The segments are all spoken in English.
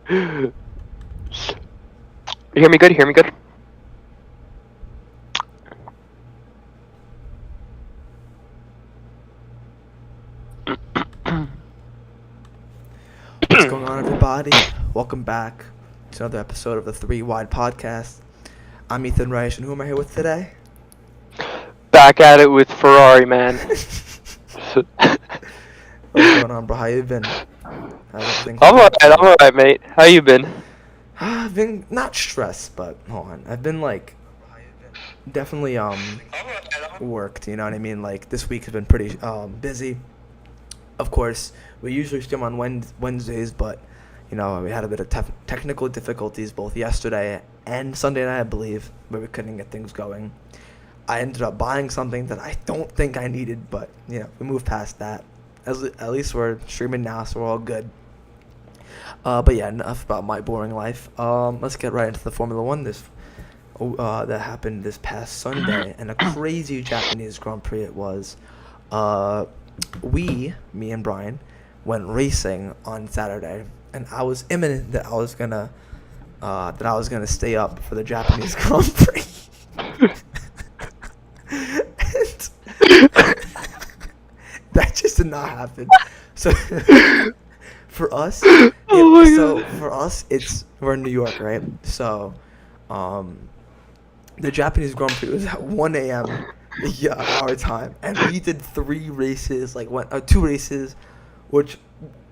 You hear me good? You hear me good? What's going on, everybody? Welcome back to another episode of the Three Wide Podcast. I'm Ethan Reich, and who am I here with today? Back at it with Ferrari, man. What's going on, bro? How you been? How's everything? I'm alright, mate. How you been? I've been not stressed, but hold on. I've been definitely worked. You know what I mean? Like this week has been pretty busy. Of course, we usually stream on Wednesdays, but we had a bit of technical difficulties both yesterday and Sunday night, I believe, where we couldn't get things going. I ended up buying something that I don't think I needed, but we moved past that. At least we're streaming now, so we're all good. But yeah, enough about my boring life. Let's get right into the Formula One that happened this past Sunday, and a crazy Japanese Grand Prix it was. Me and Bryan, went racing on Saturday, and I was imminent that I was gonna stay up for the Japanese Grand Prix. And that just did not happen. So for us, we're in New York, right? So, the Japanese Grand Prix was at 1 a.m. Our time, and we did 2 races, which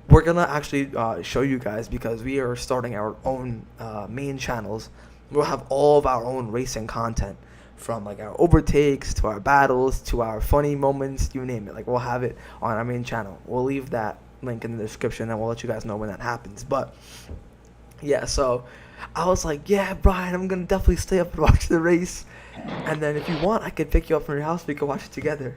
we're gonna actually show you guys because we are starting our own main channels. We'll have all of our own racing content, from like our overtakes to our battles to our funny moments, you name it. Like, we'll have it on our main channel. We'll leave that link in the description, and we'll let you guys know when that happens. But yeah, so I was like, yeah, Bryan, I'm gonna definitely stay up and watch the race. And then if you want, I could pick you up from your house. We could watch it together.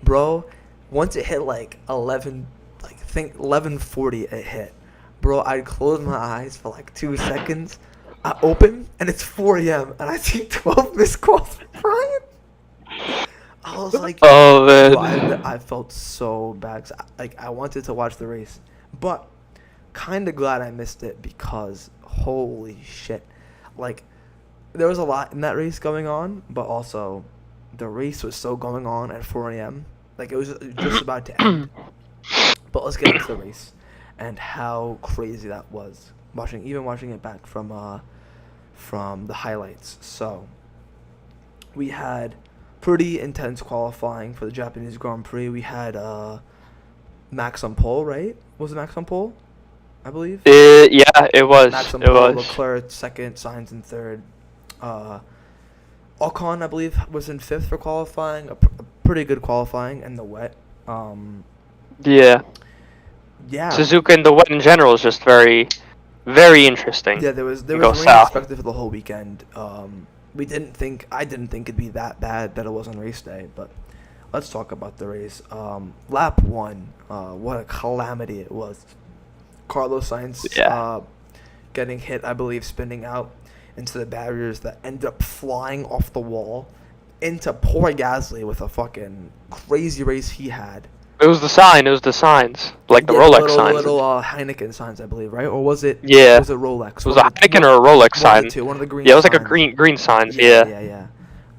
Bro, once it hit like 11:40 it hit. Bro, I closed my eyes for like 2 seconds. I open, and it's 4 a.m. and I see 12 missed calls from Bryan. I was like, oh, man. Bro, I felt so bad. 'Cause I wanted to watch the race. But kind of glad I missed it because holy shit. Like, there was a lot in that race going on, but also the race was so going on at 4 a.m. Like, it was just about to end. But let's get into the race and how crazy that was. Watching it back from the highlights. So we had pretty intense qualifying for the Japanese Grand Prix. We had Max on pole, right? Was it Max on pole? I believe. Yeah, it was. Max on pole, Leclerc second, Sainz in third. Ocon, I believe, was in fifth for qualifying. A pretty good qualifying in the wet. Yeah. Yeah. Suzuka in the wet in general is just very, very interesting. Yeah, there was rain expected for the whole weekend. I didn't think it'd be that bad that it was on race day, but let's talk about the race. Lap 1, what a calamity it was. Carlos Sainz getting hit, I believe, spinning out into the barriers that ended up flying off the wall into poor Gasly with a fucking crazy race he had. It was the signs, like the Rolex signs. Little Heineken signs, I believe, right? Or was it? Yeah. Was it Rolex? It was a Heineken or a Rolex sign. One of the green. Yeah, it was signs. like a green signs. Yeah.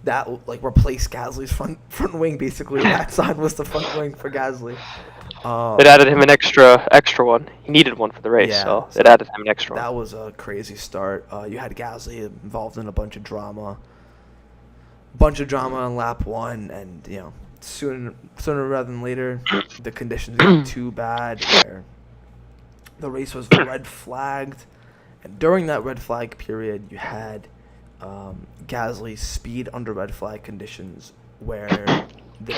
That replaced Gasly's front wing basically. That sign was the front wing for Gasly. It added him an extra one. He needed one for the race, so it added him an extra one. That was a crazy start. You had Gasly involved in a bunch of drama on lap 1, and sooner rather than later, the conditions got too bad where the race was red flagged, and during that red flag period, you had Gasly speed under red flag conditions where the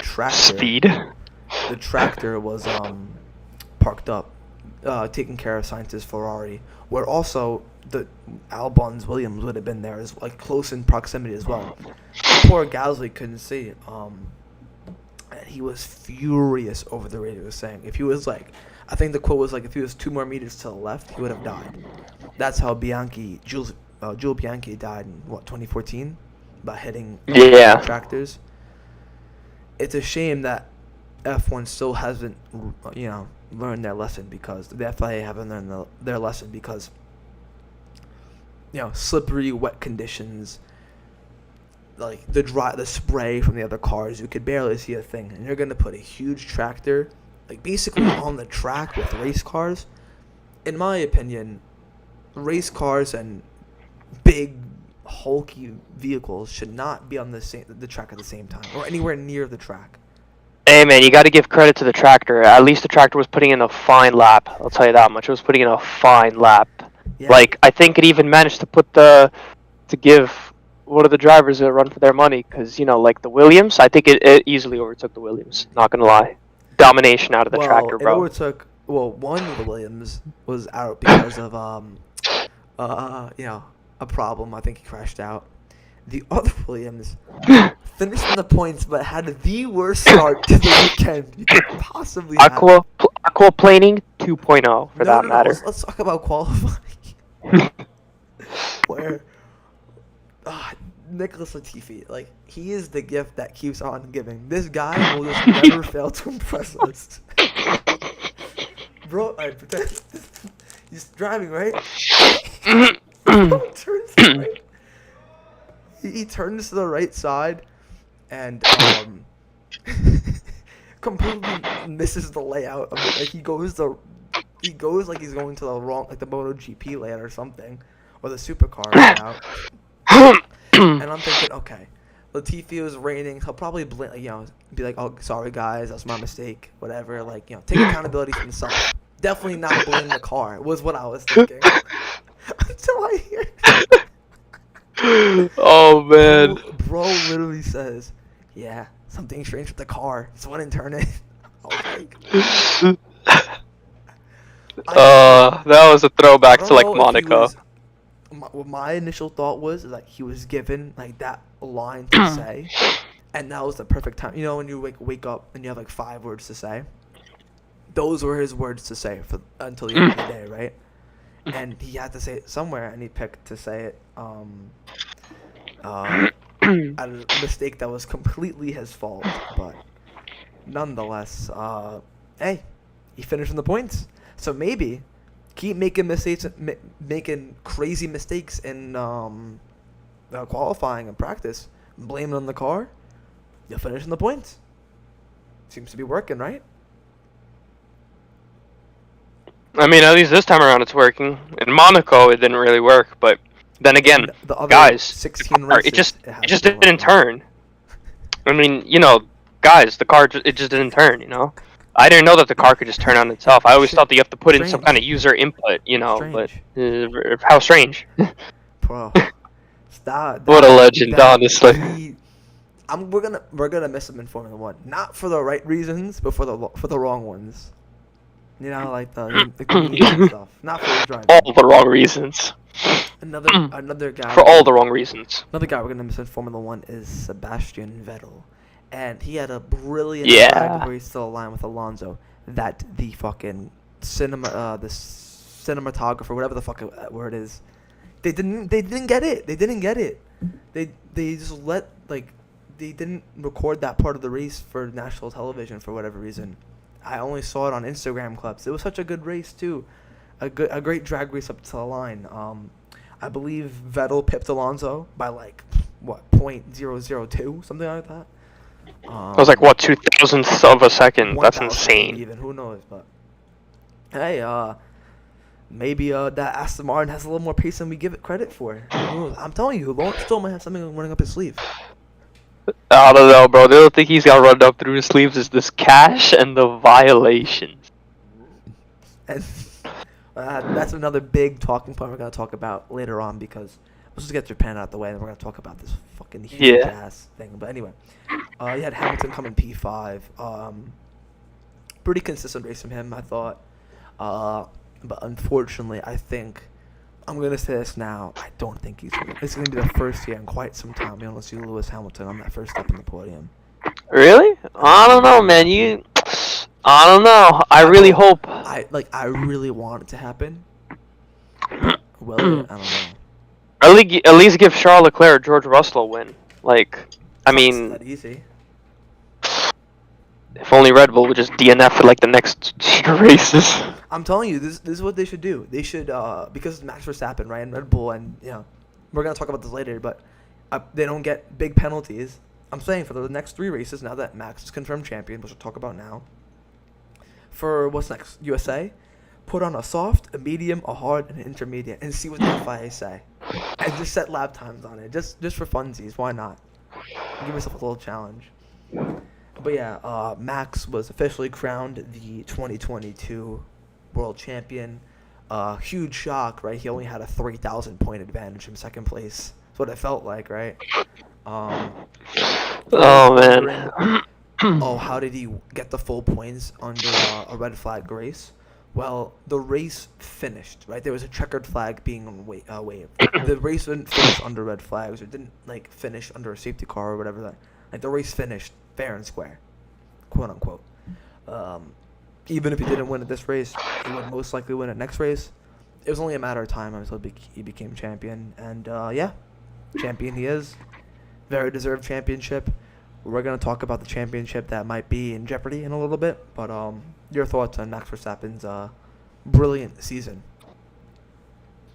tractor was parked up, taking care of Sainz's Ferrari, where also the Albon's Williams would have been there, as close in proximity as well. Poor Gasly couldn't see, and he was furious over the radio was saying. If he was I think the quote was if he was 2 more meters to the left, he would have died. That's how Jules Bianchi died in 2014, by hitting tractors. It's a shame that F1 still hasn't learned their lesson, because the FIA haven't learned their lesson, because slippery, wet conditions, like the spray from the other cars, you could barely see a thing, and you're gonna put a huge tractor, like basically on the track with race cars. In my opinion, race cars and big, hulky vehicles should not be on the track at the same time, or anywhere near the track. Hey man, you got to give credit to the tractor. At least the tractor was putting in a fine lap. I'll tell you that much. It was putting in a fine lap. Yeah. Like, I think it even managed to give one of the drivers a run for their money, because like the Williams, I think it easily overtook the Williams. Not gonna lie, domination out of the tractor, bro. It overtook. Well, one of the Williams was out because of a problem. I think he crashed out. The other Williams finished in the points, but had the worst start to the weekend you could possibly have. Aquaplaning 2.0 for that matter. Let's talk about qualifying. Where Nicholas Latifi, like, he is the gift that keeps on giving. This guy will just never fail to impress us. Bro, I pretend he's driving, right? Turns to the right. He turns to the right side and completely misses the layout of it. Like, he goes like he's going to the wrong, like the MotoGP layout or something, or the supercar layout. And I'm thinking, okay, Latifi was raining. He'll probably be like, oh, sorry guys, that's my mistake, whatever. Like, take accountability for himself. Definitely not blame the car, was what I was thinking. Until I hear. Oh man. Bro literally says, yeah, something strange with the car. Someone didn't turn it. I was like, that was a throwback to like Monaco. What my initial thought was that he was given like that line to say, and that was the perfect time. When you wake up and you have like 5 words to say, those were his words to say until the end of the day, right? And he had to say it somewhere, and he picked to say it a mistake that was completely his fault. But nonetheless, hey, he finished in the points. So maybe keep making mistakes, making crazy mistakes in qualifying and practice, blame it on the car. You'll finish in the points. Seems to be working, right? I mean, at least this time around it's working. In Monaco, it didn't really work, but then again, the other guys, 16 races, it just didn't turn. I mean, guys, the car it just didn't turn. I didn't know that the car could just turn on itself. I always thought that you have to put in some kind of user input, but how strange. Bro, what a legend, honestly. We're gonna miss him in Formula One, not for the right reasons, but for the wrong ones. Like the comedian stuff, not for the driving. All the wrong reasons. Another guy. For all the wrong reasons. Another guy we're gonna miss in Formula One is Sebastian Vettel, and he had a brilliant drag where he's still aligned with Alonso. That the fucking the cinematographer, whatever the fuck word is, they didn't get it. They just they didn't record that part of the race for national television for whatever reason. I only saw it on Instagram clips. It was such a good race too, a great drag race up to the line. I believe Vettel pipped Alonso by like 0.002, something like that. It was like 2,000ths of a second. That's insane. Even who knows? But hey, maybe that Aston Martin has a little more pace than we give it credit for. I'm telling you, Lawrence still might have something running up his sleeve. I don't know, bro. The only thing he's got run up through his sleeves is this cash and the violations. And that's another big talking point we're going to talk about later on, because let's just get Japan out of the way and we're going to talk about this fucking huge ass thing. But anyway, you had Hamilton come in P5. Pretty consistent race from him, I thought. But unfortunately, I think, I'm going to say this now, I don't think it's going to be the first year in quite some time we don't see Lewis Hamilton on that first step in the podium. Really? I don't know, man. I don't know. I really hope. I really want it to happen. Will it? I don't know. At least give Charles Leclerc or George Russell a win. I mean, not easy. If only Red Bull would just DNF for the next races. I'm telling you, this is what they should do. They should because Max Verstappen, right, and Red Bull, and we're gonna talk about this later, but they don't get big penalties. I'm saying for the next 3 races, now that Max is confirmed champion, which we'll talk about now. For what's next, USA, put on a soft, a medium, a hard, and an intermediate, and see what the FIA say, and just set lap times on it, just for funsies. Why not? Give yourself a little challenge. But yeah, Max was officially crowned the 2022 world champion. Huge shock, right? He only had a 3,000 point advantage in second place. That's what it felt like, right? Oh man. How did he get the full points under a red flag race? Well, the race finished, right? There was a checkered flag being waved. The race didn't finish under red flags, or didn't finish under a safety car or whatever. The race finished fair and square, quote unquote. Even if he didn't win at this race, he would most likely win at next race. It was only a matter of time until he became champion, and champion he is. Very deserved championship. We're going to talk about the championship that might be in jeopardy in a little bit, but your thoughts on Max Verstappen's brilliant season?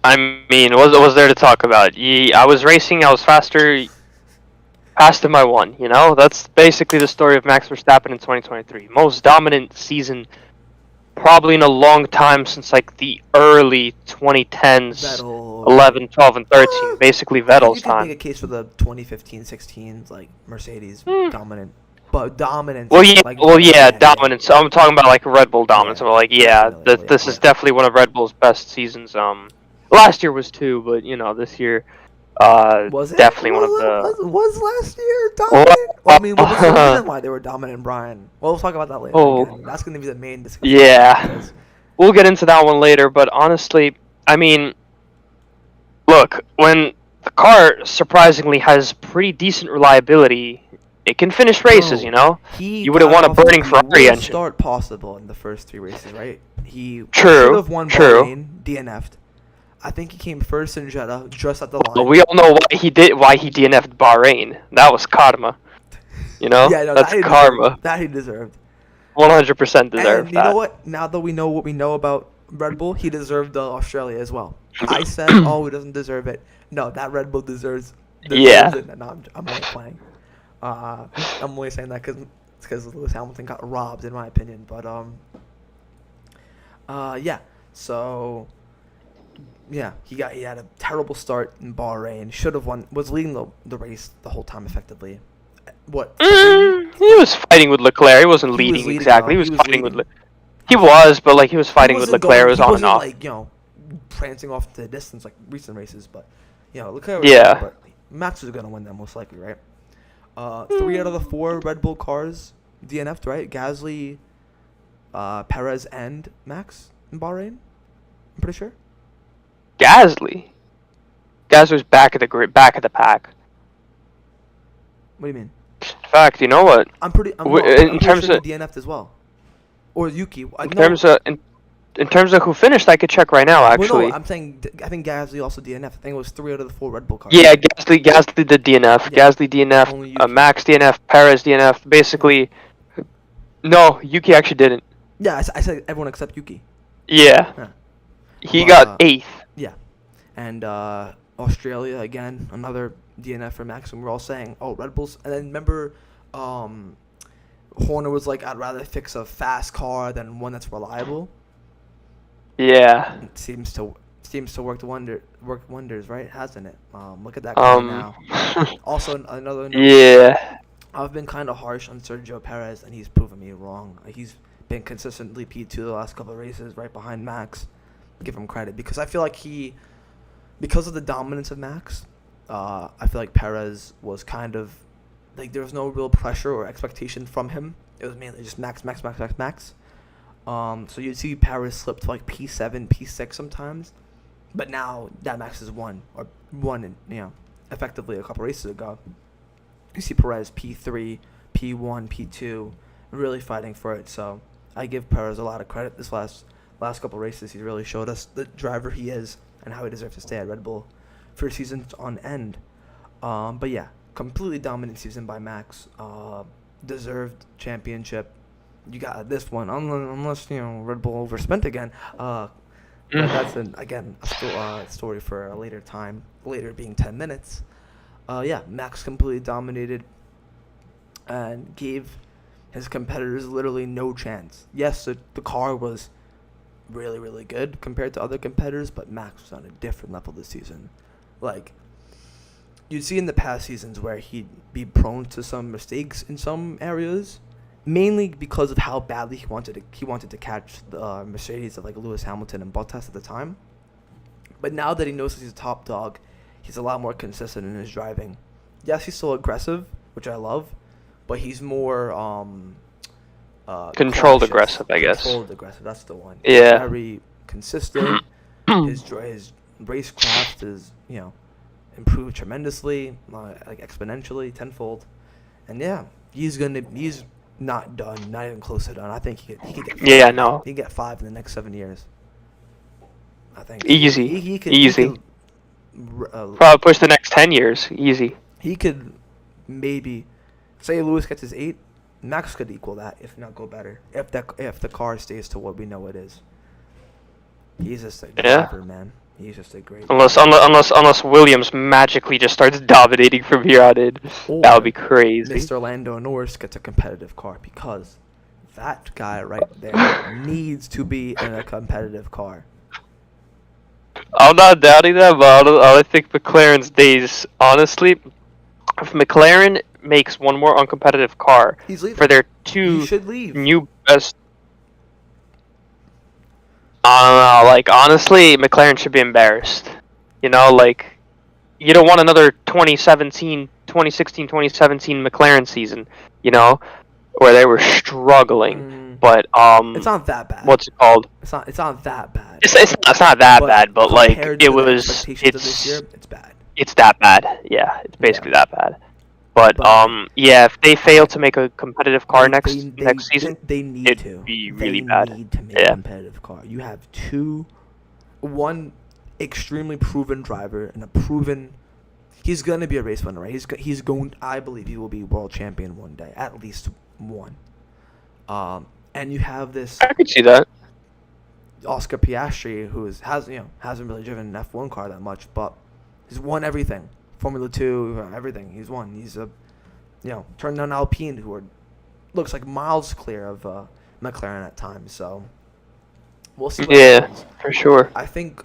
I mean, what was there to talk about? I was racing, I was faster, passed him, I won, That's basically the story of Max Verstappen in 2023. Most dominant season probably in a long time since the early 2010s, Vettel. 11, 12, and 13. Basically Vettel's time. You can make a case for the 2015, 16s, Mercedes dominant. But dominance. Well, yeah, dominance. I'm talking about Red Bull dominance. This is definitely one of Red Bull's best seasons. Last year was too, but this year, was definitely one of the. Was last year dominant? What was the reason why they were dominant, Bryan? Well, we'll talk about that later. Oh, that's going to be the main discussion. Yeah, we'll get into that one later. But honestly, I mean, look, when the car surprisingly has pretty decent reliability, it can finish races. You wouldn't want a burning Ferrari engine. Start possible in the first 3 races, right? He should have won Bahrain, DNF'd. I think he came first in Jeddah, just at the line. Well, we all know why he DNF'd Bahrain. That was karma. That's karma. That he deserved. 100% deserved that. You know what? Now that we know what we know about Red Bull, he deserved Australia as well. I said, he doesn't deserve it. No, that Red Bull deserves it. No, I'm not playing. I'm only saying that because Lewis Hamilton got robbed, in my opinion. But So. Yeah, he had a terrible start in Bahrain. Should have won. Was leading the race the whole time effectively. What? He was fighting with Leclerc. He wasn't leading exactly. He was fighting with. He was, but he was fighting with Leclerc. It was on and off. Prancing off to the distance like recent races, but Leclerc. But Max was gonna win them most likely, right? 3 out of the 4 Red Bull cars DNF'd, right? Gasly, Perez, and Max in Bahrain. I'm pretty sure. Gasly was back of the pack. What do you mean? In fact, you know what? I'm pretty sure DNF'd as well. Or Yuki. In terms of who finished, I could check right now. Actually, well, no, I'm saying I think Gasly also DNF'd. I think it was 3 out of the 4 Red Bull cars. Yeah, Gasly did DNF. Yeah. Gasly DNF. Max DNF. Perez DNF. Basically, no, Yuki actually didn't. Yeah, I said everyone except Yuki. Yeah. He got 8th. Yeah. And Australia, again, another DNF for Max. And we're all saying, Red Bulls. And then remember, Horner was like, I'd rather fix a fast car than one that's reliable. Yeah. It seems to work wonders, right? Hasn't it? Look at that car now. Also, another note. Yeah. I've been kind of harsh on Sergio Perez, and he's proven me wrong. He's been consistently P2 the last couple of races, right behind Max. Give him credit because I feel like because of the dominance of Max, I feel like Perez was kind of there was no real pressure or expectation from him. It was mainly just Max. So you'd see Perez slip to P7, P6 sometimes, but now that Max is won effectively a couple races ago. You see Perez P3, P1, P2, really fighting for it. So I give Perez a lot of credit this last couple races. He really showed us the driver he is and how he deserves to stay at Red Bull for seasons on end. But yeah, completely dominant season by Max. Deserved championship. you got this one, unless Red Bull overspent again. But that's again a story for a later time. Later being 10 minutes. Yeah, Max completely dominated and gave his competitors literally no chance. Yes, the car was really, really good compared to other competitors, but Max was on a different level this season. Like, you'd see in the past seasons where he'd be prone to some mistakes in some areas, mainly because of how badly he wanted to catch the Mercedes of like Lewis Hamilton and Bottas at the time. But now that he knows that he's a top dog, he's a lot more consistent in his driving. Yes, he's still aggressive, which I love, but he's more controlled cautious. aggressive, I guess. Controlled aggressive, that's the one. Yeah. He's very consistent. His racecraft is, improved tremendously, like exponentially, tenfold. And yeah, he's not done, not even close to done. I think he could get 5. Yeah, no. He could get 5 in the next 7 years. I think Easy. Easy. Probably push the next 10 years. Easy. He could maybe say Lewis gets his 8. Max could equal that, if not go better. If the car stays to what we know it is. He's just a driver, man. He's just a great. Unless Williams magically just starts dominating from here on in, that would be crazy. Mr. Lando Norris gets a competitive car because that guy right there needs to be in a competitive car. I'm not doubting that, but I think McLaren's days. Honestly, if McLaren makes one more uncompetitive car for their 2 new best. I don't know, like, honestly, McLaren should be embarrassed. You don't want another 2016, 2017 McLaren season, where they were struggling. But, it's not that bad. What's it called? It's not that bad. It's not that bad, but, like, it's bad. It's that bad. Yeah, it's basically that bad. But yeah, if they fail to make a competitive car next season, they need it'd be really bad. They need to make a competitive car. You have one extremely proven driver and a proven. He's gonna be a race winner, right? He's going. I believe he will be world champion one day, at least one. And you have this. I could see that. Oscar Piastri, who hasn't really driven an F1 car that much, but he's won everything. Formula 2, everything. He's won. He's turned down Alpine, who looks like miles clear of McLaren at times. So we'll see. Yeah, for sure. I think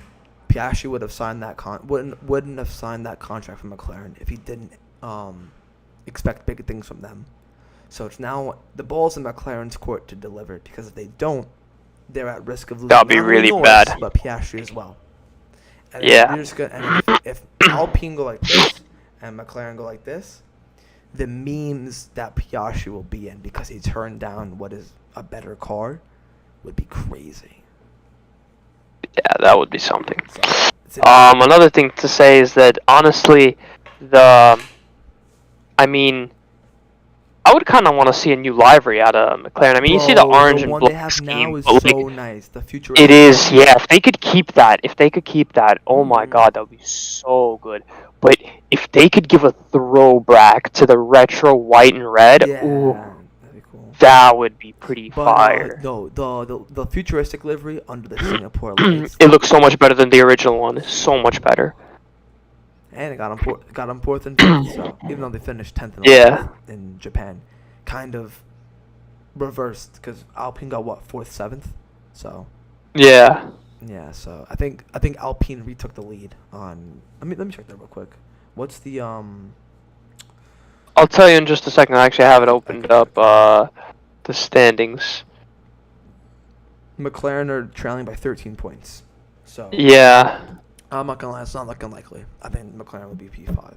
Piastri would have signed that wouldn't have signed that contract from McLaren if he didn't expect big things from them. So it's now the ball's in McLaren's court to deliver, because if they don't, they're at risk of losing. That'll be really bad. But Piastri as well. And yeah. If Alpine go like this and McLaren go like this, the memes that Piastri will be in because he turned down what is a better car would be crazy. Yeah, that would be something. Another thing to say is that honestly, I would kind of want to see a new livery out of McLaren. I mean, you see the orange and black scheme, is but so nice. The future. It is, yeah. If they could keep that, oh my God, that would be so good. But if they could give a throwback to the retro white and red, ooh, that'd be cool. That would be pretty fire. No, the futuristic livery under the Singapore lights. It looks so much better than the original one. It's so much better. And it got them 4th and 10th, so even though they finished 10th and 11th in Japan, kind of reversed, because Alpine got 4th, 7th, so yeah. So I think Alpine retook the lead on. Let me check that real quick. What's the I'll tell you in just a second. I actually have it opened up. The standings. McLaren are trailing by 13 points. So yeah. I'm not gonna lie, it's not looking likely. I think McLaren will be P5.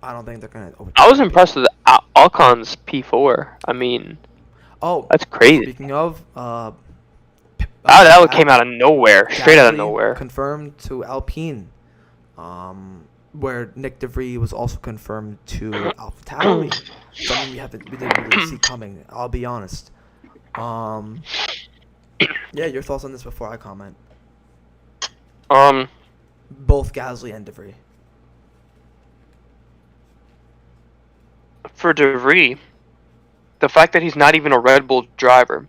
I don't think they're gonna. I was impressed with Alcon's P4. I mean, that's crazy. Speaking of, that came out of nowhere, straight out of nowhere. Confirmed to Alpine, where Nick DeVries was also confirmed to AlphaTauri. Something we didn't really see coming. I'll be honest. Yeah, your thoughts on this before I comment. Both Gasly and DeVries. For DeVries, the fact that he's not even a Red Bull driver,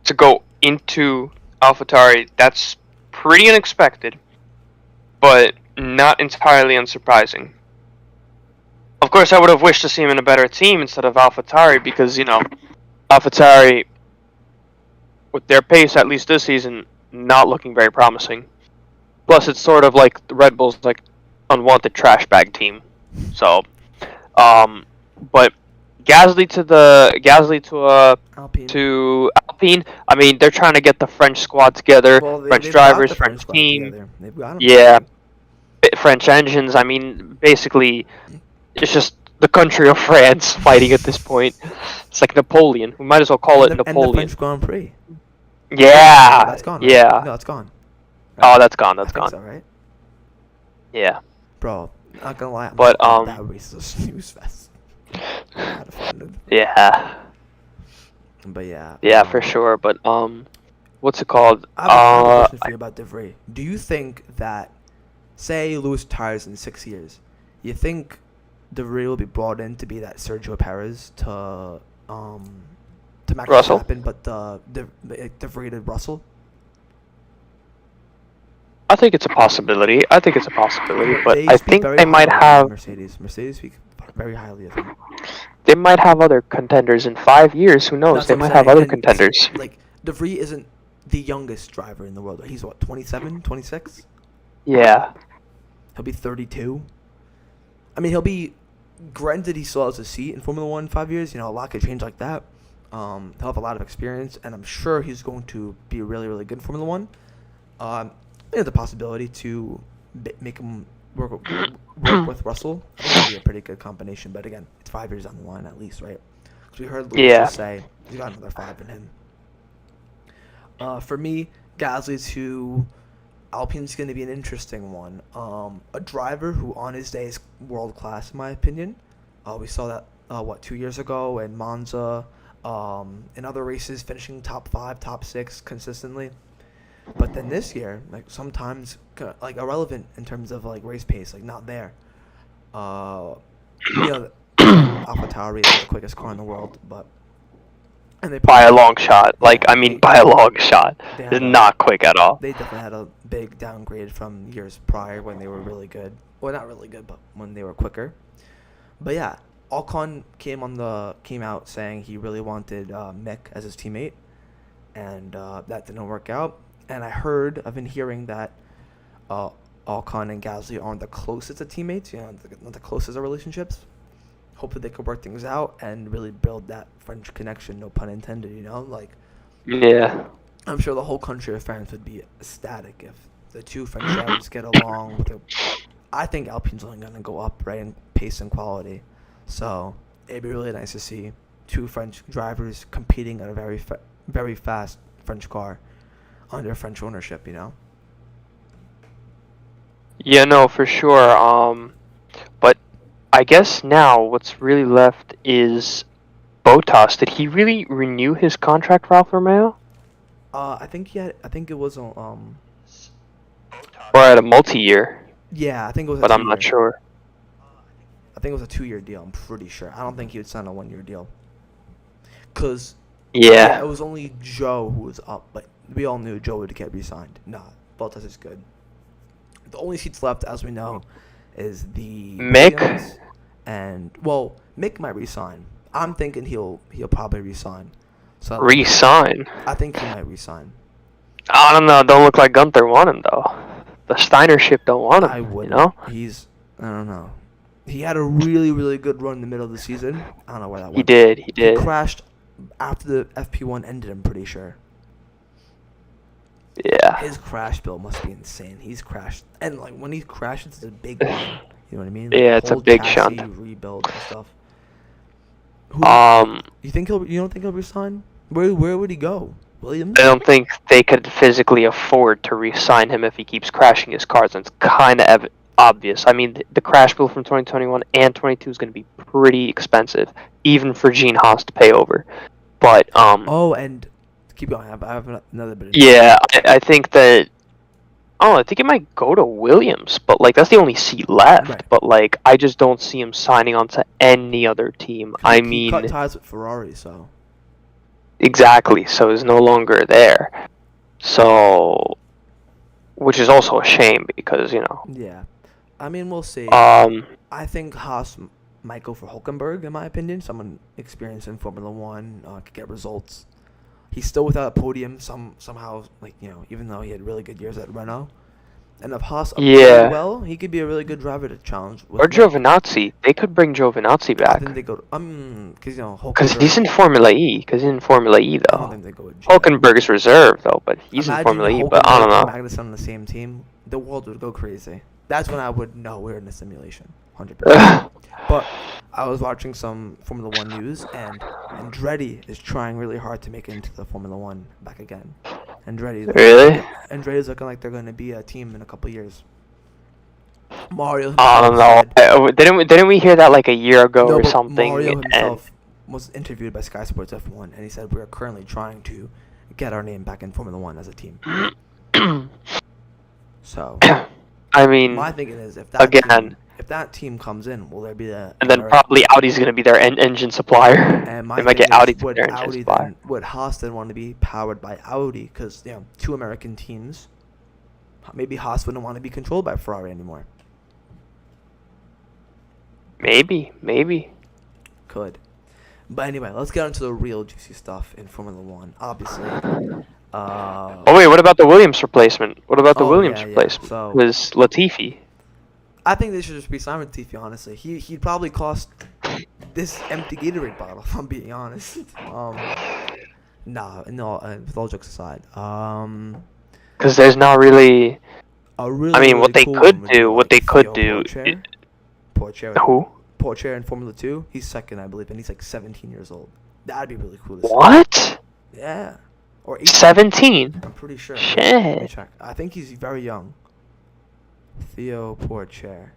to go into AlphaTauri. That's pretty unexpected, but not entirely unsurprising. Of course, I would have wished to see him in a better team instead of AlphaTauri because, AlphaTauri, with their pace, at least this season, not looking very promising. Plus, it's sort of like the Red Bull's like unwanted trash bag team. So, but Gasly to Alpine. I mean, they're trying to get the French squad together, French drivers, French team. Yeah, French engines. I mean, basically, it's just the country of France fighting at this point. It's like Napoleon. We might as well call it Napoleon. And the French Grand Prix. Yeah. That's gone. Right? Yeah. No, it's gone. Right? Oh, that's gone. That's gone. So, right? Yeah. Bro, not gonna lie. But that race is a snooze fest. Yeah. But yeah. Yeah, for sure. But what's it called? I have a question for you about De Vries. Do you think that, say, Lewis retires in 6 years, you think De Vries will be brought in to be that Sergio Perez to Max Russell? Verstappen, but De Vries to Russell? I think it's a possibility. But I think they might have Mercedes speak very highly of him. They might have other contenders in 5 years. Who knows? They might have other contenders. Like, De Vries isn't the youngest driver in the world. He's what, 27, 26? Yeah. He'll be 32. I mean, he'll be. Granted, he still has a seat in Formula 1 in 5 years. A lot could change like that. He'll have a lot of experience, and I'm sure he's going to be really, really good in Formula 1. There's a possibility to make him work with Russell. I think that'd be a pretty good combination, but again, it's 5 years on the line at least, right? Because we heard Lewis say he's got another 5 in him. For me, Gasly to Alpine's going to be an interesting one. A driver who on his day is world class, in my opinion. We saw that 2 years ago in Monza, in other races, finishing top 5, top 6 consistently. But then this year, like sometimes like irrelevant in terms of like race pace, like not there. AlphaTauri is the quickest car in the world, but by a long shot. By a long shot. It's not quick at all. They definitely had a big downgrade from years prior when they were really good. Well, not really good, but when they were quicker. But yeah, Ocon came out saying he really wanted Mick as his teammate, and that didn't work out. And I've been hearing that Ocon and Gasly aren't the closest of teammates, not the closest of relationships. Hopefully they could work things out and really build that French connection, no pun intended, Yeah. I'm sure the whole country of France would be ecstatic if the two French drivers get along. I think Alpine's only going to go up, right, in pace and quality. So it'd be really nice to see two French drivers competing on a very, very fast French car under French ownership, Yeah, no, for sure. But I guess now what's really left is Bottas. Did he really renew his contract for Alfa Romeo? I think it was or at a multi-year. Yeah, I think it was. But I'm not sure. I think it was a 2-year deal. I'm pretty sure. I don't think he would sign a 1-year deal. Cause yeah, it was only Joe who was up, but we all knew Joe would get re-signed. Nah, Bottas is good. The only seats left, as we know, is the Mick. Williams and Mick might resign. I'm thinking he'll probably resign. So resign? I think he might resign. I don't know. Don't look like Gunther want him though. The Steiner ship don't want him. I would. I don't know. He had a really, really good run in the middle of the season. I don't know where that went. He did. He crashed after the FP1 ended. I'm pretty sure. Yeah. His crash bill must be insane. He's crashed, and like when he crashes, it's a big one. You know what I mean? Yeah, it's a big shunt. Rebuild and stuff. You don't think he'll resign? Where would he go? Williams? I don't think they could physically afford to re-sign him if he keeps crashing his cars. And it's kind of obvious. I mean, the crash bill from 2021 and 22 is going to be pretty expensive, even for Gene Haas to pay over. But and keep going. I have another bit. I think that. I think it might go to Williams, but that's the only seat left. Right. But I just don't see him signing on to any other team. He cut ties with Ferrari, so. exactly. So is no longer there. So, which is also a shame because Yeah. I mean, we'll see. Um, I think Haas might go for Hulkenberg, in my opinion. Someone experienced in Formula One, could get results. He's still without a podium. Somehow, even though he had really good years at Renault, and if Haas upgraded yeah. well, he could be a really good driver to challenge with Or Mick. Giovinazzi. They could bring Giovinazzi I back. think they go because Because Hulkenberg. he's in Formula E. Because he's in Formula E, I don't though. think they go with Gio. Hulkenberg's reserve, though, but he's in Imagine Formula E. But I Hulkenberg don't and know. Magnussen on the same team. The world would go crazy. That's when I would know we're in a simulation, 100%. But I was watching some Formula One news, and Andretti is trying really hard to make it into the Formula One back again. Really? Andretti's looking like they're going to be a team in a couple years. Mario I himself don't know. said, Didn't we hear that like a year ago no, or but something? Mario himself was interviewed by Sky Sports F1, and he said we are currently trying to get our name back in Formula One as a team. So, I mean, my thinking is if that team comes in, will there be a and then probably Audi's gonna be their engine supplier. And my they might thing get Audi is, to be their engine supplier. would Haas then want to be powered by Audi? Because two American teams. Maybe Haas wouldn't want to be controlled by Ferrari anymore. Maybe. Could. But anyway, let's get into the real juicy stuff in Formula One. Obviously. Oh wait, what about the Williams replacement? Replacement? So Was Latifi? I think they should just be signed with Latifi. Honestly, he'd probably cost this empty Gatorade bottle. If I'm being honest. With all jokes aside, because there's not really. I mean, really what they cool could do. Porsche. Who? Porsche in Formula 2. He's second, I believe, and he's like 17 years old. That'd be really cool to see. What? Yeah. Or 17? I'm pretty sure. Shit. Let me check. I think he's very young. Theo Porsche.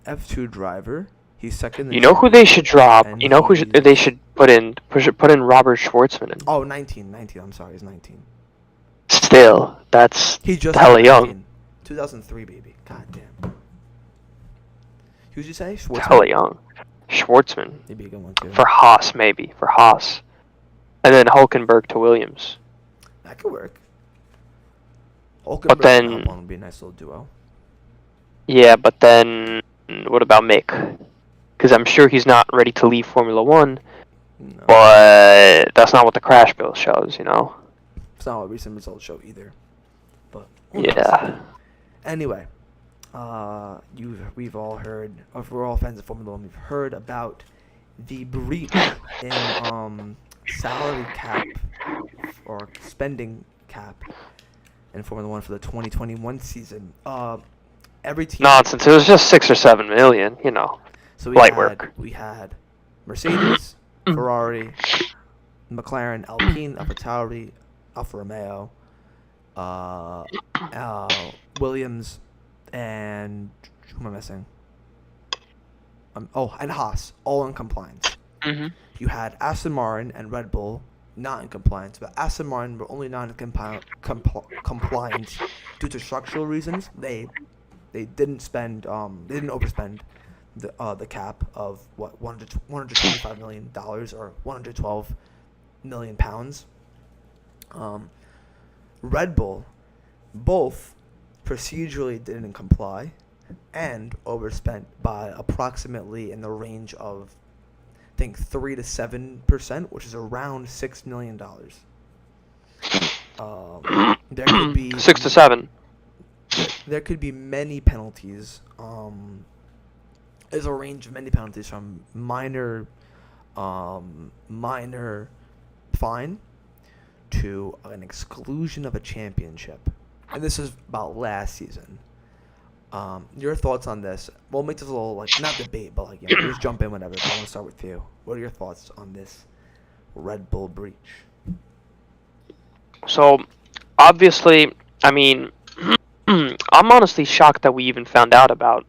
F2 driver. He's second. You know who they should drop? You know who they should put in? Put in Robert Schwartzman in. Oh, 19. I'm sorry, he's 19. Still, that's He just hella young. 2003, baby. God damn. Who'd you say? Schwartzman? Hella young. Schwartzman. He'd be a good one too. For Haas, maybe. For Haas. And then Hulkenberg to Williams. That could work. Hulkenberg But then, and Albon would be a nice little duo. Yeah, but then what about Mick? Because I'm sure he's not ready to leave Formula One. No. But that's not what the crash bill shows, you know? It's not what recent results show either. But yeah. Anyway, we've all heard, or if we're all fans of Formula One, we've heard about the breach in salary cap or spending cap in Formula One for the 2021 season. Every team. Nonsense. It was just 6 or 7 million, you know. So we had Mercedes, Ferrari, McLaren, Alpine, AlphaTauri, Alfa Romeo, Williams, and who am I missing? And Haas, all in compliance. Mm-hmm. You had Aston Martin and Red Bull not in compliance, but Aston Martin were only not in compliance due to structural reasons. They didn't spend they didn't overspend the cap of what $125 million or 112 million pounds. Red Bull both procedurally didn't comply and overspent by approximately in the range of I think 3 to 7%, which is around $6 million. There could be 6 to 7. There could be many penalties. There's a range of many penalties from minor fine to an exclusion of a championship, and this is about last season. Your thoughts on this? We'll make this a little not debate, but just jump in whenever. I want to start with you. What are your thoughts on this Red Bull breach? So, obviously, I mean, I'm honestly shocked that we even found out about.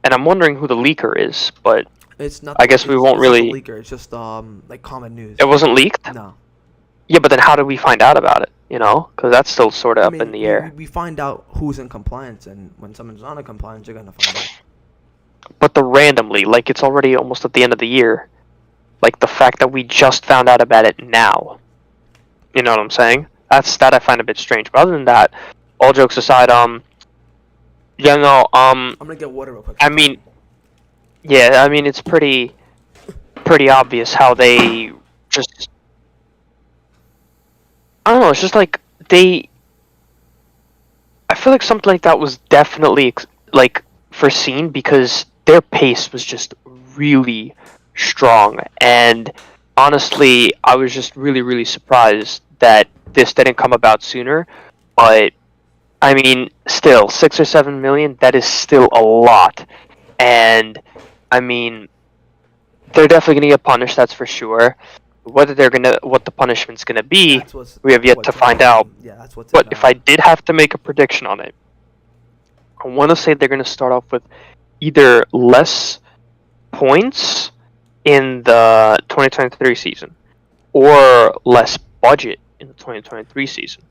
And I'm wondering who the leaker is, but it's not. I guess we won't really. It's not the leaker. It's just common news. It wasn't leaked? No. Yeah, but then how did we find out about it? You know, because that's still sort of up in the air. We find out who's in compliance, and when someone's not in compliance, you're gonna find out. But randomly, it's already almost at the end of the year. Like the fact that we just found out about it now. You know what I'm saying? That I find a bit strange. But other than that, all jokes aside, yeah, no, I'm gonna get water real quick. I mean, yeah, I mean it's pretty obvious how they just, I don't know, it's just like I feel like something like that was definitely like foreseen because their pace was just really strong, and honestly, I was just really surprised that this didn't come about sooner. But I mean, still 6 or 7 million, that is still a lot, and I mean, they're definitely gonna get punished. That's for sure. What the punishment's gonna be, we have yet to find out. Yeah, that's what's. But if I did have to make a prediction on it, I want to say they're gonna start off with either less points in the 2023 season, or less budget in the 2023 season.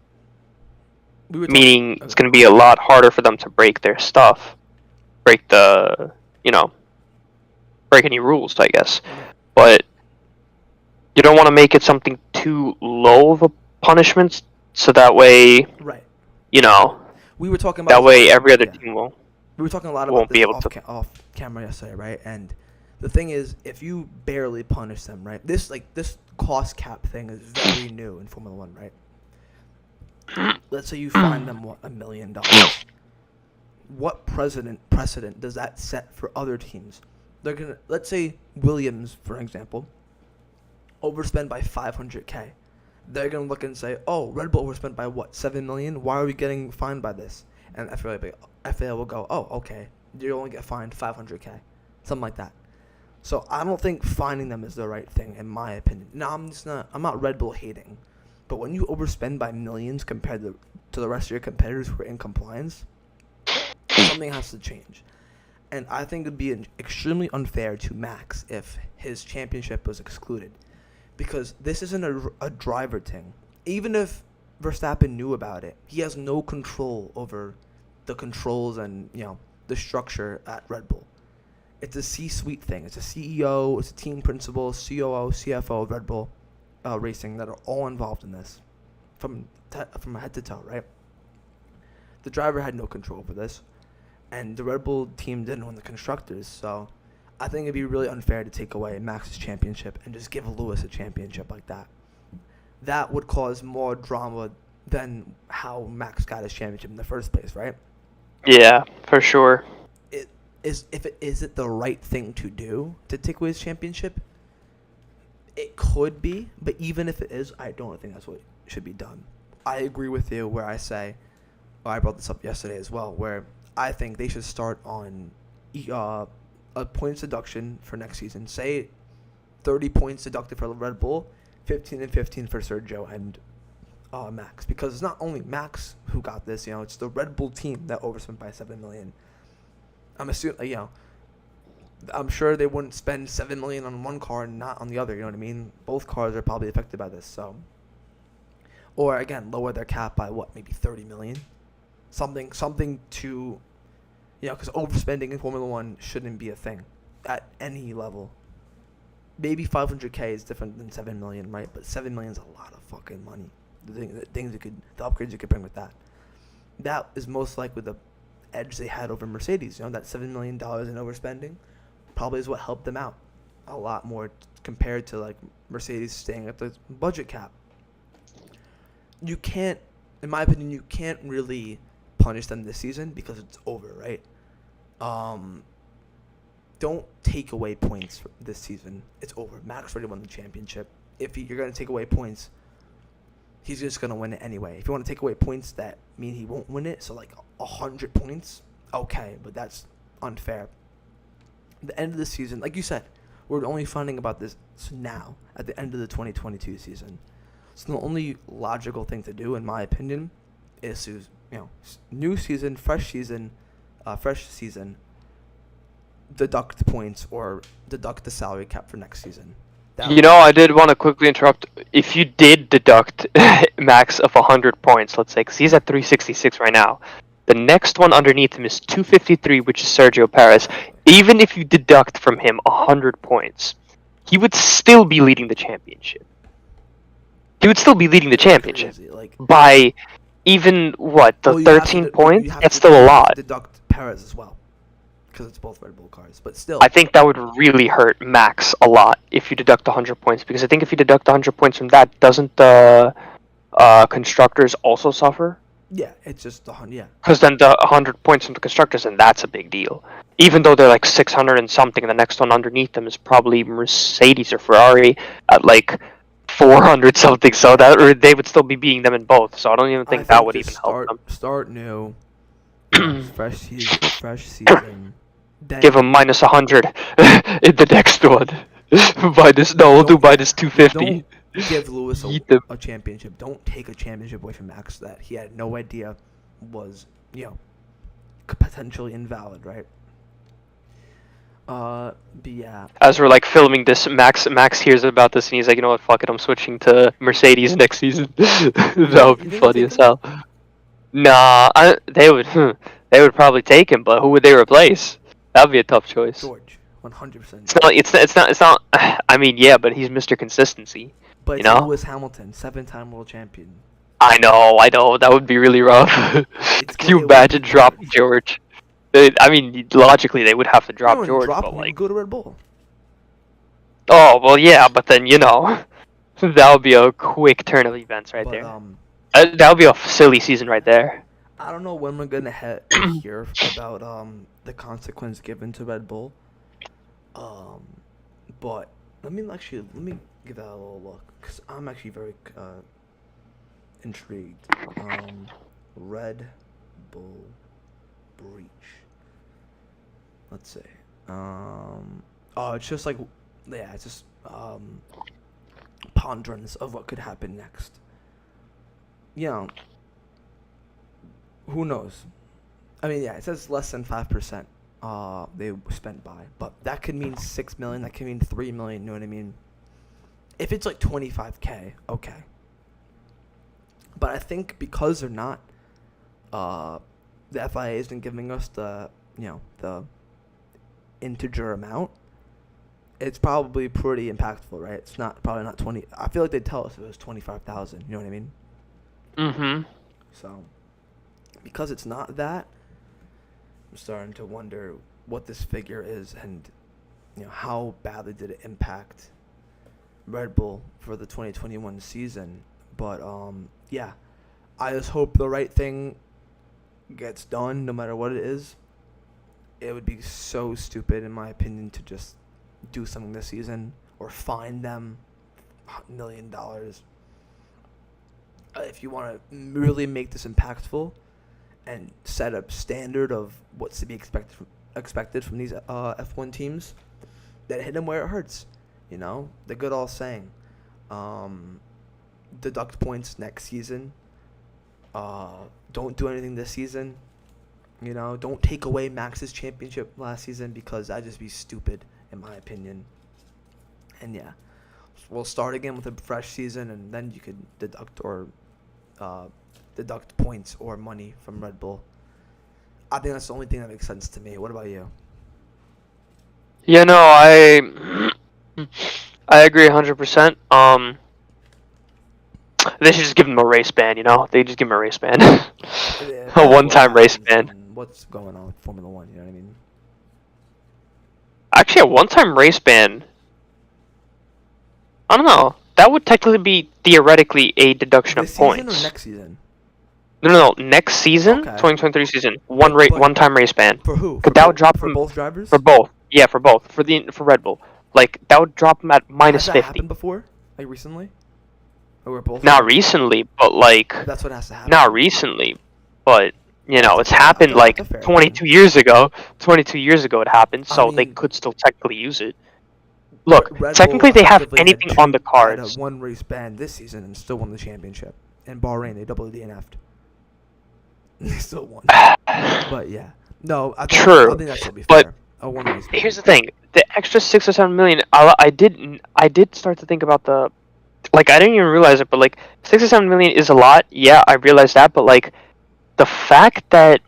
Meaning it's gonna be a lot harder for them to break their stuff, break any rules, I guess. But you don't want to make it something too low of a punishment, so that way, right? We were talking about that way every other team will. We were talking a lot about this off camera yesterday, right? And the thing is, if you barely punish them, right? This cost cap thing is very new in Formula One, right? Let's say you fine them $1 million. What precedent does that set for other teams? They're gonna, let's say Williams, for example, overspend by $500K. They're gonna look and say, "Oh, Red Bull overspent by what, $7 million? Why are we getting fined by this?" And FIA will go, "Oh, okay, you only get fined $500K, something like that." So I don't think fining them is the right thing, in my opinion. No, I'm not Red Bull hating, but when you overspend by millions compared to the rest of your competitors who are in compliance, something has to change. And I think it would be extremely unfair to Max if his championship was excluded. Because this isn't a driver thing. Even if Verstappen knew about it, he has no control over the controls and, the structure at Red Bull. It's a C-suite thing. It's a CEO, it's a team principal, COO, CFO of Red Bull Racing that are all involved in this from head to toe, right? The driver had no control over this. And the Red Bull team didn't win the constructors, so I think it'd be really unfair to take away Max's championship and just give Lewis a championship like that. That would cause more drama than how Max got his championship in the first place, right? Yeah, for sure. Is it the right thing to do to take away his championship? It could be, but even if it is, I don't think that's what should be done. I agree with you where I say, I brought this up yesterday as well, where I think they should start on a points deduction for next season. Say 30 points deducted for Red Bull, 15 and 15 for Sergio and Max. Because it's not only Max who got this, it's the Red Bull team that overspent by $7 million. I'm assuming, I'm sure they wouldn't spend $7 million on one car and not on the other. You know what I mean? Both cars are probably affected by this. So, or again, lower their cap by maybe $30 million. Something to, because overspending in Formula One shouldn't be a thing at any level. Maybe $500K is different than $7 million, right? But $7 million is a lot of fucking money. The upgrades you could bring with that. That is most likely the edge they had over Mercedes. That $7 million in overspending probably is what helped them out a lot more compared to Mercedes staying at the budget cap. You can't, in my opinion, you can't really punish them this season because it's over, right? Don't take away points this season. It's over. Max already won the championship. If you're going to take away points, he's just going to win it anyway. If you want to take away points that mean he won't win it, so 100 points, okay, but that's unfair. The end of the season, like you said, we're only finding about this now at the end of the 2022 season. So the only logical thing to do, in my opinion, is to, new season, fresh season, deduct points or deduct the salary cap for next season. I did want to quickly interrupt. If you did deduct Max of 100 points, let's say, because he's at 366 right now, the next one underneath him is 253, which is Sergio Perez. Even if you deduct from him 100 points, he would still be leading the championship. He would still be leading the championship by even the 13 points. That's still a lot. Deduct Perez as well, because it's both Red Bull cars. But still, I think that would really hurt Max a lot if you deduct 100 points, because I think if you deduct 100 points from that, doesn't the constructors also suffer? Yeah, it's just yeah. Because then the 100 points from the constructors, and that's a big deal. Even though they're like 600 and something, and the next one underneath them is probably Mercedes or Ferrari at like 400 something. So that, or they would still be beating them in both. So I don't even think that would even help them. Start new, fresh season. Give them minus 100 in the next one. We'll do minus 250. Give Lewis a championship. Don't take a championship away from Max that he had no idea was, potentially invalid, right? But yeah. As we're like filming this, Max hears about this and he's like, you know what, fuck it, I'm switching to Mercedes next season. That would be funny as hell. Nah, they would probably take him, but who would they replace? That would be a tough choice. George, 100%. It's not. I mean, yeah, but he's Mr. Consistency. But it's Lewis Hamilton, 7-time world champion. I know. That would be really rough. Can you imagine dropping George? I mean, logically, they would have to drop George, but like, go to Red Bull. Oh well, yeah, but then that would be a quick turn of events right there. That would be a silly season right there. I don't know when we're gonna hear about the consequence given to Red Bull. But let me give that a little look, because I'm actually very intrigued. Red Bull breach. Let's see. It's just like, it's just ponderance of what could happen next. Who knows? I mean, it says less than 5%. They spent by, but that could mean 6 million. That could mean 3 million. You know what I mean? If it's like 25K, okay. But I think because they're not, the FIA isn't giving us the integer amount. It's probably pretty impactful, right? It's probably not 20. I feel like they'd tell us if it was 25,000. You know what I mean? Mm-hmm. So, because it's not that, I'm starting to wonder what this figure is and how badly did it impact Red Bull for the 2021 season. But I just hope the right thing gets done no matter what it is. It would be so stupid, in my opinion, to just do something this season or fine them $1 million. If you want to really make this impactful and set a standard of what's to be expected from these F1 teams, then hit them where it hurts. The good old saying, deduct points next season. Don't do anything this season. Don't take away Max's championship last season, because that'd just be stupid, in my opinion. And we'll start again with a fresh season, and then you could deduct points or money from Red Bull. I think that's the only thing that makes sense to me. What about you? Yeah, no, I agree 100%. They should just give him a race ban, They just give him a race ban. A one-time race ban. What's going on with Formula 1, you know what I mean? Actually, a one-time race ban, I don't know. That would technically be theoretically a deduction of points. This season or next season? No. Next season, okay. 2023 season, one-time race ban. For who? That would drop for both drivers? For both. Yeah, for both. For Red Bull. Like, that would drop them at minus 50. Has that happened before? Like, recently? Or we're both? Not recently, but like... That's what has to happen. Not recently, but... it's happened like 22 years ago. 22 years ago it happened, so they could still technically use it. Look, technically they have anything on the cards. Had a one race ban this season and still won the championship. In Bahrain, they double DNF'd. They still won. But yeah. No, I think that should be fair. A one race ban. Here's the thing. The extra 6 or 7 million, I did start to think about the... Like, I didn't even realize it, but like, 6 or 7 million is a lot. Yeah, I realized that, but like... The fact that,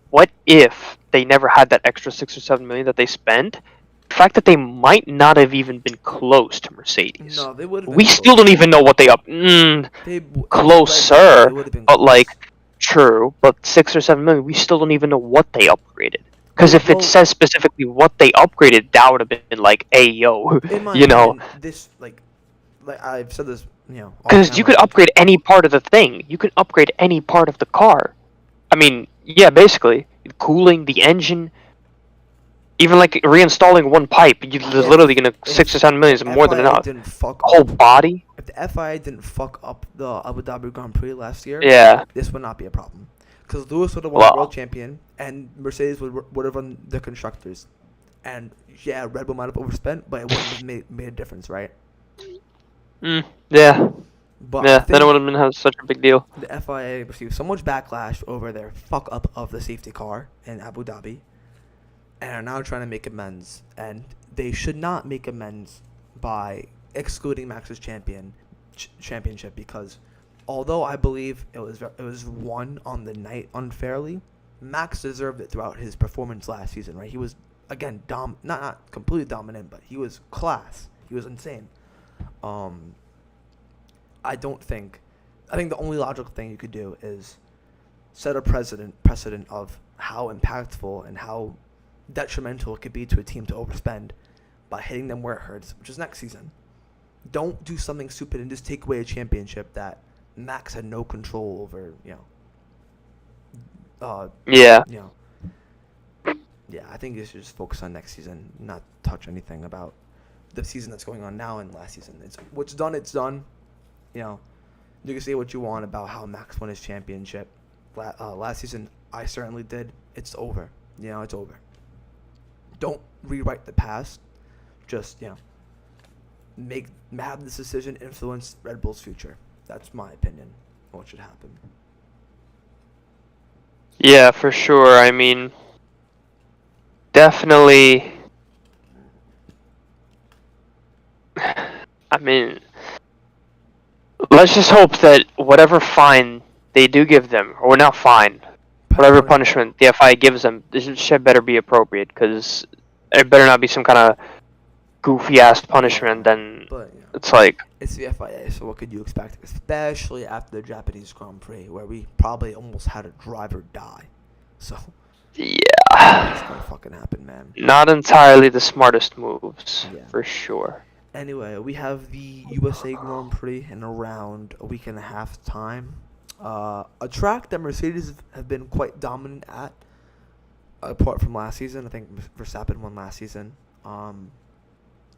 what if they never had that extra 6 or 7 million that they spent? fact that they might not have even been close to Mercedes. No, they would have been We still don't even know what they up. Closer, They would have been but close. like, true. But 6 or 7 million, we still don't even know what they upgraded. Because if Well, it says specifically what they upgraded, that would have been like, hey yo, in my you know. opinion, this like I've said this, you know. Because you could upgrade any part of the thing. You can upgrade any part of the car. I mean, yeah, basically, cooling, the engine, even like reinstalling one pipe. You're literally gonna 6 or 7 million is more than enough. Didn't fuck Whole up, body. if the FIA didn't fuck up the Abu Dhabi Grand Prix last year, Yeah. this would not be a problem. Because Lewis would have won the world champion, and Mercedes would have won the constructors. And yeah, Red Bull might have overspent, but it wouldn't have made a difference, right? Yeah. But Yeah, then it wouldn't have such a big deal. The FIA received so much backlash over their fuck up of the safety car in Abu Dhabi, and are now trying to make amends. And they should not make amends by excluding Max's championship, because although I believe it was won on the night unfairly, Max deserved it throughout his performance last season. Right, he was again not completely dominant, but he was class. He was insane. I think the only logical thing you could do is set a precedent of how impactful and how detrimental it could be to a team to overspend by hitting them where it hurts, which is next season. Don't do something stupid and just take away a championship that Max had no control over. Yeah. Yeah, I think you should just focus on next season, not touch anything about the season that's going on now and last season. It's what's done. It's done. You can say what you want about how Max won his championship last season. I certainly did. It's over. It's over. Don't rewrite the past. Just have this decision influence Red Bull's future. That's my opinion on what should happen. Yeah, for sure. I mean, definitely. I mean, let's just hope that whatever fine they do give them, or not fine, whatever punishment the FIA gives them, this should better be appropriate, because it better not be some kind of goofy-ass punishment, then it's like... It's the FIA, so what could you expect? Especially after the Japanese Grand Prix, where we probably almost had a driver die. So... Yeah. It's gonna fucking happen, man. Not entirely the smartest moves, for sure. Anyway, we have the USA Grand Prix in around a week and a half time. A track that Mercedes have been quite dominant at, apart from last season. I think Verstappen won last season.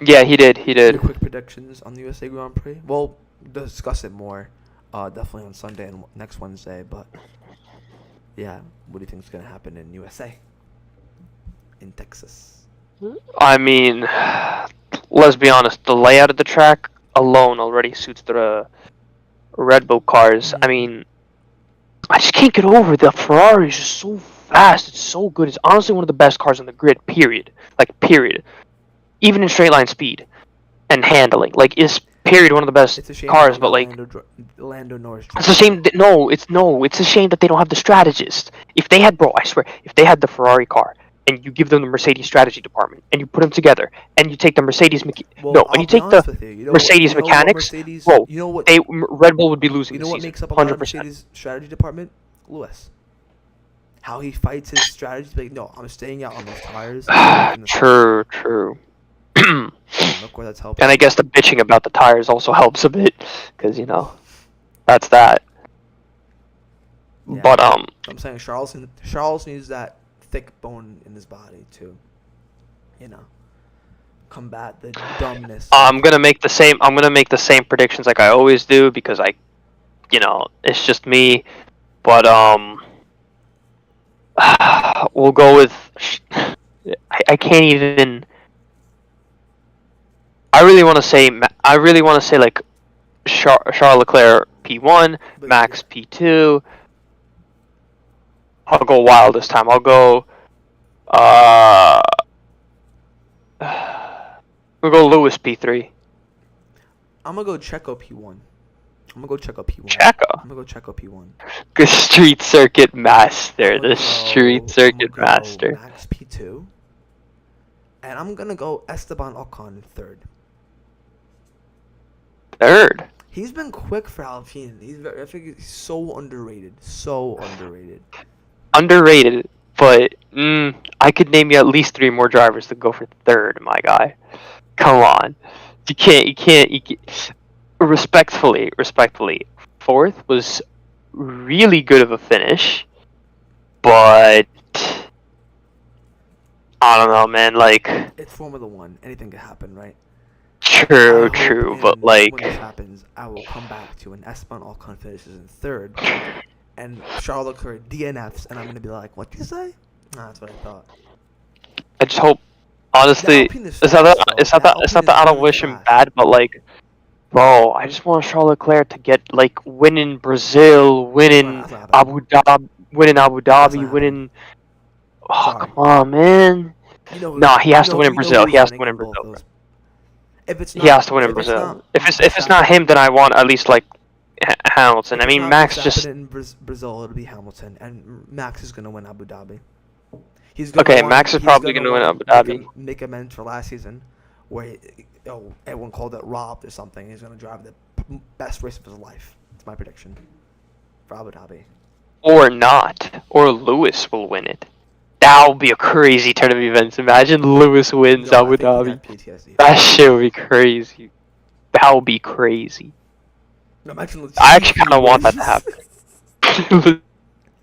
Yeah, he did. Any quick predictions on the USA Grand Prix? We'll discuss it more, definitely on Sunday and next Wednesday. But yeah, what do you think is gonna happen in USA, in Texas? I mean, let's be honest. The layout of the track alone already suits the Red Bull cars. I mean, I just can't get over the Ferrari is just so fast. It's so good. It's honestly one of the best cars on the grid. Period. Like period. Even in straight line speed and handling, like is period one of the best cars. But like, Lando Norris. It's a shame. It's a shame that they don't have the strategist. If they had, I swear, if they had the Ferrari car and you give them the Mercedes strategy department and you put them together and you take the Mercedes, Mercedes mechanics, Red Bull would be losing. You know what makes up a lot of Mercedes strategy department? Lewis. How he fights his strategy. Like, no, I'm staying out on those tires. True. Look where that's helping. And I guess the bitching about the tires also helps a bit, because that's that. Yeah, but I'm saying Charles needs that thick bone in his body to, combat the dumbness. I'm gonna make the same predictions like I always do, because it's just me. But we'll go with. I can't even. I really want to say like Charles Leclerc P1, Max P2. I'll go wild this time. I'll go we'll go Lewis P3. I'm gonna go Checo P1. Checo? I'm gonna go Checo P1. The street circuit master. Master. Max P2. And I'm gonna go Esteban Ocon in third. Third. He's been quick for Alpine. I think he's so underrated. So underrated. Underrated, but I could name you at least 3 more drivers to go for third, my guy. Come on. You can't. Respectfully, fourth was really good of a finish, but I don't know, man. Like, it's Formula One. Anything can happen, right? true, but like, when this happens, I will come back to when Esteban Ocon finishes in third, and Charles Leclerc DNFs, and I'm gonna be like, "What'd you say?" Nah, that's what I thought. I just hope, honestly, it's not that I don't wish him bad, but like, bro, I just want Charles Leclerc to get like winning Brazil, winning Abu Dhabi, winning. Oh, come on, man. Nah, he has to win in Brazil. He has to win in Brazil. If it's not, he has to win in Brazil. If it's not him, then I want at least like Hamilton. I mean, Max just in Brazil. It'll be Hamilton, and Max is gonna win Abu Dhabi. Max is probably gonna win Abu Dhabi. Make amends for last season, where everyone called it robbed or something. He's gonna drive the best race of his life. It's my prediction for Abu Dhabi. Or not, or Lewis will win it. That would be a crazy turn of events. Imagine Lewis wins Abu Dhabi. That shit would be crazy. That would be crazy. No, I actually kind of want that to happen.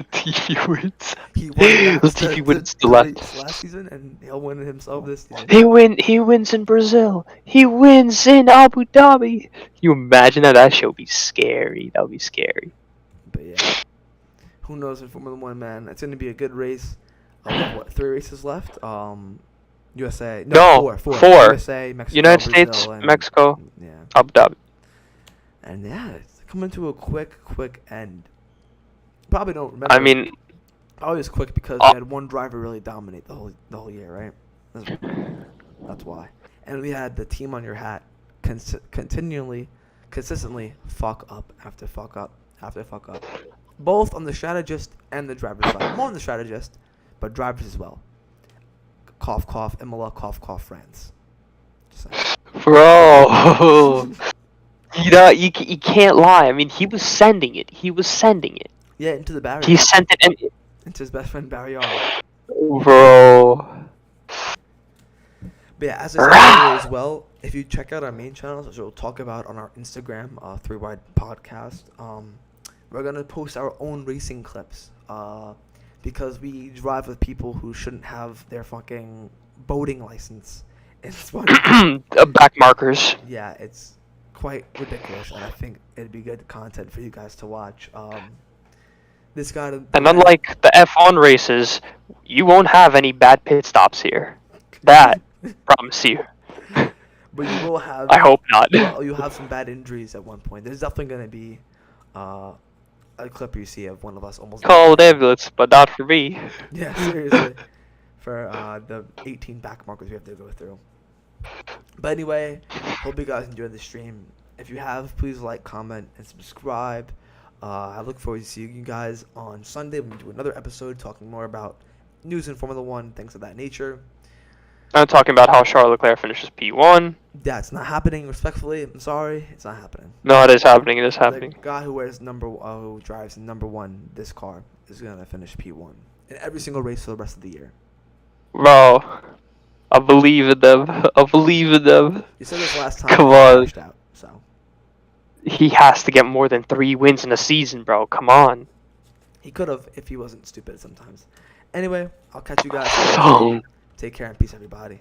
Latifi wins. Latifi wins the last season, and he'll win himself this season. He wins in Brazil. He wins in Abu Dhabi. Can you imagine that? That shit would be scary. That would be scary. But yeah, who knows in Formula One, man? It's gonna be a good race. What, 3 races left? USA. No, 4. USA, Mexico, United Brazil, States, and, Mexico, yeah. Abu Dhabi. And yeah, it's coming to a quick end. Probably don't remember. I mean, always quick because we had one driver really dominate the whole year, right? That's why. And we had the team on your hat consistently fuck up after fuck up after fuck up, both on the strategist and the driver's side. More on the strategist, but drivers as well. Cough, cough, Imola, cough, cough, France. Bro, you can't lie. I mean, he was sending it. Yeah, into the barrier. He sent it into his best friend Barry. Bro. But yeah, as I said earlier as well, if you check out our main channels, which we'll talk about on our Instagram, 3 Wide Podcast, we're gonna post our own racing clips. Because we drive with people who shouldn't have their fucking boating license. It's funny. Back markers. Yeah, it's quite ridiculous, and I think it'd be good content for you guys to watch. This guy. And unlike the F1 races, you won't have any bad pit stops here. That, promise you. But you will have. I hope not. Well, you have some bad injuries at one point. There's definitely gonna be a clip you see of one of us almost called ambulance, but not for me. Yeah, seriously. For the 18 back markers we have to go through. But anyway, hope you guys enjoyed the stream. If you have, please like, comment, and subscribe. I look forward to seeing you guys on Sunday when we do another episode talking more about news in Formula One, things of that nature. I'm talking about how Charles Leclerc finishes P1. That's not happening, respectfully. I'm sorry. It's not happening. No, it is happening. It is happening. The guy who drives number 1 this car is going to finish P1 in every single race for the rest of the year. Bro, I believe in them. You said this last time. Come on. Out, so. He has to get more than 3 wins in a season, bro. Come on. He could have if he wasn't stupid sometimes. Anyway, I'll catch you guys. Take care and peace, everybody.